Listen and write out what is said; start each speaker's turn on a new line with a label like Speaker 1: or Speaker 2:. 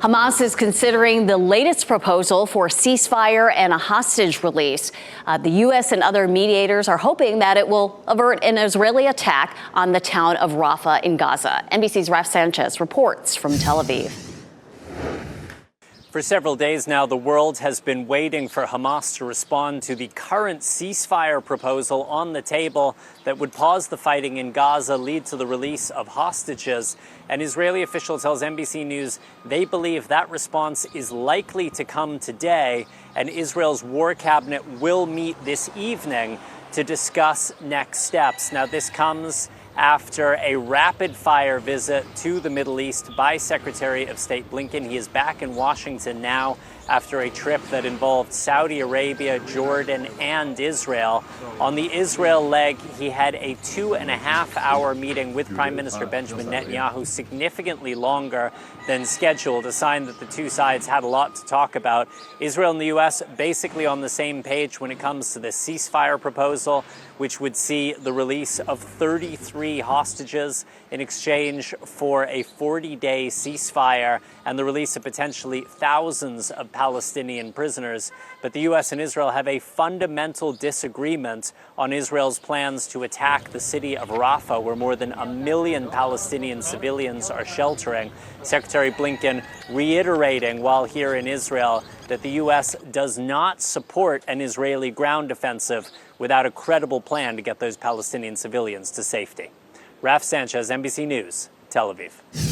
Speaker 1: Hamas is considering the latest proposal for ceasefire and a hostage release. The U.S. and other mediators are hoping that it will avert an Israeli attack on the town of Rafah in Gaza. NBC's Raf Sanchez reports from Tel Aviv.
Speaker 2: For several days now, the world has been waiting for Hamas to respond to the current ceasefire proposal on the table that would pause the fighting in Gaza, lead to the release of hostages. An Israeli official tells NBC News they believe that response is likely to come today, and Israel's war cabinet will meet this evening to discuss next steps. Now, this comes after a rapid-fire visit to the Middle East by Secretary of State Blinken. He is back in Washington now after a trip that involved Saudi Arabia, Jordan, and Israel. On the Israel leg, he had a 2.5-hour meeting with Prime Minister Benjamin Netanyahu, significantly longer than scheduled, a sign that the two sides had a lot to talk about. Israel and the U.S. basically on the same page when it comes to the ceasefire proposal, which would see the release of 33 hostages in exchange for a 40-day ceasefire and the release of potentially thousands of Palestinian prisoners. But the U.S. and Israel have a fundamental disagreement on Israel's plans to attack the city of Rafah, where more than 1 million Palestinian civilians are sheltering. Secretary Blinken reiterating while here in Israel that the U.S. does not support an Israeli ground offensive without a credible plan to get those Palestinian civilians to safety. Raf Sanchez, NBC News, Tel Aviv.